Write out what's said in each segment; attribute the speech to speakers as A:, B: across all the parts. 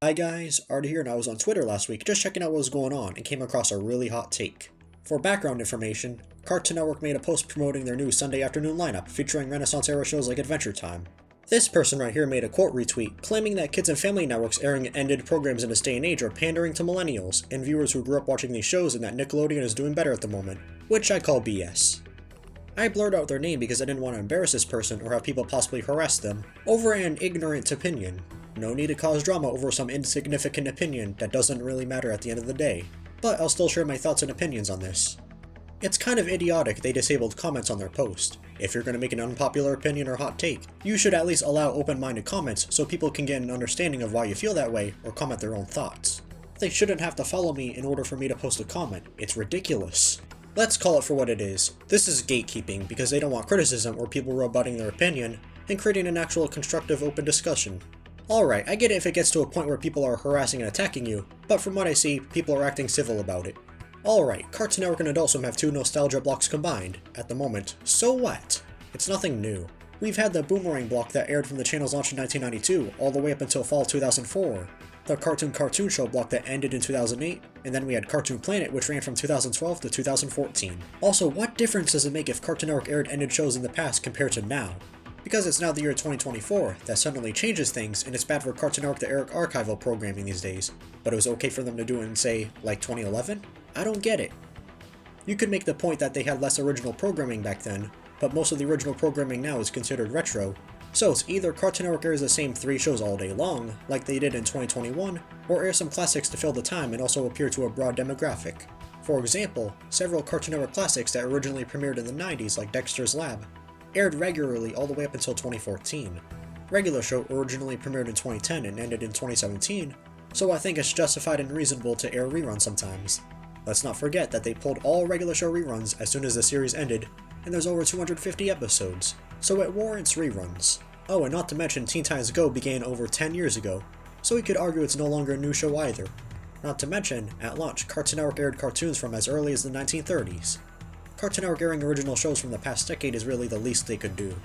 A: Hi guys, Artie here, and I was on Twitter last week just checking out what was going on and came across a really hot take. For background information, Cartoon Network made a post promoting their new Sunday afternoon lineup featuring Renaissance era shows like Adventure Time. This person right here made a quote retweet claiming that Kids and Family Networks airing ended programs in this day and age are pandering to millennials and viewers who grew up watching these shows, and that Nickelodeon is doing better at the moment, which I call BS. I blurred out their name because I didn't want to embarrass this person or have people possibly harass them over an ignorant opinion. No need to cause drama over some insignificant opinion that doesn't really matter at the end of the day, but I'll still share my thoughts and opinions on this. It's kind of idiotic they disabled comments on their post. If you're going to make an unpopular opinion or hot take, you should at least allow open-minded comments so people can get an understanding of why you feel that way or comment their own thoughts. They shouldn't have to follow me in order for me to post a comment. It's ridiculous. Let's call it for what it is. This is gatekeeping because they don't want criticism or people rebutting their opinion and creating an actual constructive open discussion. Alright, I get it if it gets to a point where people are harassing and attacking you, but from what I see, people are acting civil about it. Alright, Cartoon Network and Adult Swim have two nostalgia blocks combined, at the moment. So what? It's nothing new. We've had the Boomerang block that aired from the channel's launch in 1992, all the way up until fall 2004. The Cartoon Show block that ended in 2008, and then we had Cartoon Planet, which ran from 2012 to 2014. Also, what difference does it make if Cartoon Network aired ended shows in the past compared to now? Because it's now the year 2024, that suddenly changes things, and it's bad for Cartoon Network to air archival programming these days, but it was okay for them to do it in, say, like 2011? I don't get it. You could make the point that they had less original programming back then, but most of the original programming now is considered retro, so it's either Cartoon Network airs the same 3 shows all day long, like they did in 2021, or air some classics to fill the time and also appeal to a broad demographic. For example, several Cartoon Network classics that originally premiered in the 90s, like Dexter's Lab, aired regularly all the way up until 2014. Regular Show originally premiered in 2010 and ended in 2017, so I think it's justified and reasonable to air reruns sometimes. Let's not forget that they pulled all Regular Show reruns as soon as the series ended, and there's over 250 episodes, so it warrants reruns. Oh, and not to mention Teen Titans Go began over 10 years ago, so we could argue it's no longer a new show either. Not to mention, at launch, Cartoon Network aired cartoons from as early as the 1930s. Cartoon Network airing original shows from the past decade is really the least they could do.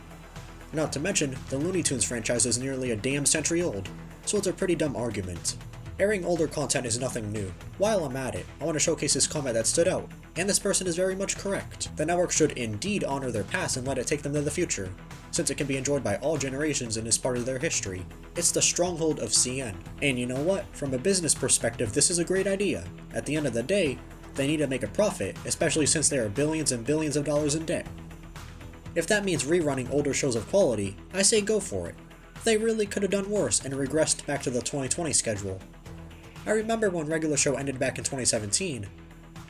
A: Not to mention, the Looney Tunes franchise is nearly a damn century old, so it's a pretty dumb argument. Airing older content is nothing new. While I'm at it, I want to showcase this comment that stood out, and this person is very much correct. The network should indeed honor their past and let it take them to the future, since it can be enjoyed by all generations and is part of their history. It's the stronghold of CN. And you know what? From a business perspective, this is a great idea. At the end of the day, they need to make a profit, especially since they are billions and billions of dollars in debt. If that means rerunning older shows of quality, I say go for it. They really could have done worse and regressed back to the 2020 schedule. I remember when Regular Show ended back in 2017.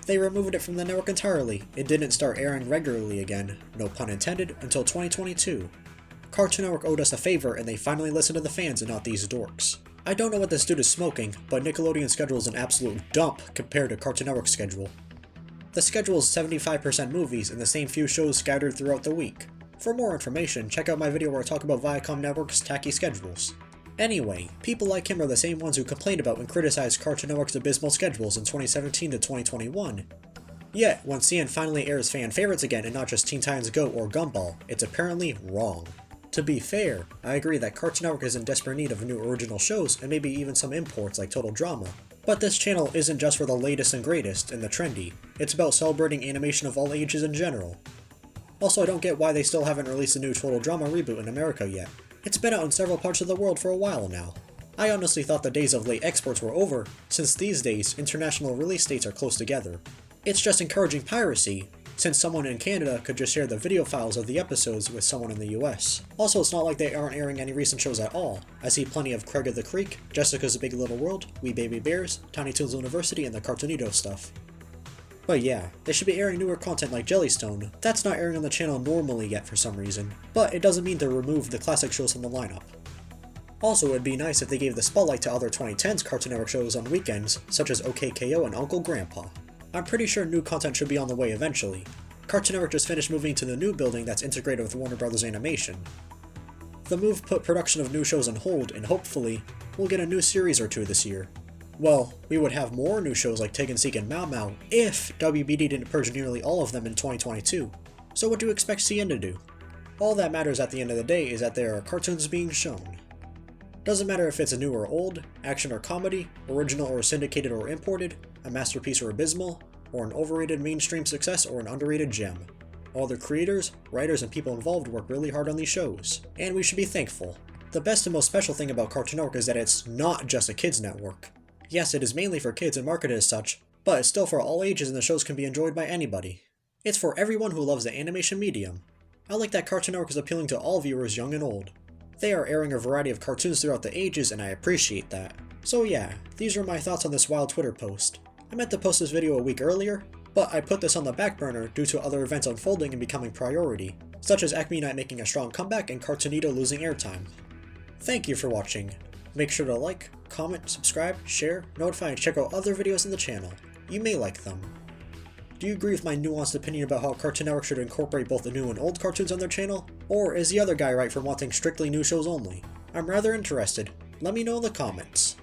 A: They removed it from the network entirely. It didn't start airing regularly again, no pun intended, until 2022. Cartoon Network owed us a favor and they finally listened to the fans and not these dorks. I don't know what this dude is smoking, but Nickelodeon's schedule is an absolute dump compared to Cartoon Network's schedule. The schedule is 75% movies and the same few shows scattered throughout the week. For more information, check out my video where I talk about Viacom Network's tacky schedules. Anyway, people like him are the same ones who complained about and criticized Cartoon Network's abysmal schedules in 2017 to 2021. Yet, when CN finally airs fan favorites again and not just Teen Titans Go or Gumball, it's apparently wrong. To be fair, I agree that Cartoon Network is in desperate need of new original shows and maybe even some imports like Total Drama. But this channel isn't just for the latest and greatest and the trendy, it's about celebrating animation of all ages in general. Also, I don't get why they still haven't released a new Total Drama reboot in America yet. It's been out in several parts of the world for a while now. I honestly thought the days of late exports were over, since these days international release dates are close together. It's just encouraging piracy, since someone in Canada could just share the video files of the episodes with someone in the US. Also, it's not like they aren't airing any recent shows at all. I see plenty of Craig of the Creek, Jessica's Big Little World, We Baby Bears, Tiny Toons University, and the Cartoonito stuff. But yeah, they should be airing newer content like Jellystone. That's not airing on the channel normally yet for some reason, but it doesn't mean to remove the classic shows from the lineup. Also, it'd be nice if they gave the spotlight to other 2010s Cartoon Network shows on weekends, such as OKKO and Uncle Grandpa. I'm pretty sure new content should be on the way eventually. Cartoon Network just finished moving to the new building that's integrated with Warner Bros. Animation. The move put production of new shows on hold, and hopefully, we'll get a new series or two this year. Well, we would have more new shows like Tig and Seek and Mau Mau if WBD didn't purge nearly all of them in 2022. So what do you expect CN to do? All that matters at the end of the day is that there are cartoons being shown. Doesn't matter if it's a new or old, action or comedy, original or syndicated or imported, a masterpiece or abysmal, or an overrated mainstream success or an underrated gem. All the creators, writers, and people involved work really hard on these shows, and we should be thankful. The best and most special thing about Cartoon Network is that it's not just a kids network. Yes, it is mainly for kids and marketed as such, but it's still for all ages and the shows can be enjoyed by anybody. It's for everyone who loves the animation medium. I like that Cartoon Network is appealing to all viewers young and old. They are airing a variety of cartoons throughout the ages and I appreciate that. So yeah, these are my thoughts on this wild Twitter post. I meant to post this video a week earlier, but I put this on the back burner due to other events unfolding and becoming priority, such as Acme Night making a strong comeback and Cartoonito losing airtime. Thank you for watching. Make sure to like, comment, subscribe, share, notify, and check out other videos on the channel. You may like them. Do you agree with my nuanced opinion about how Cartoon Network should incorporate both the new and old cartoons on their channel? Or is the other guy right for wanting strictly new shows only? I'm rather interested. Let me know in the comments.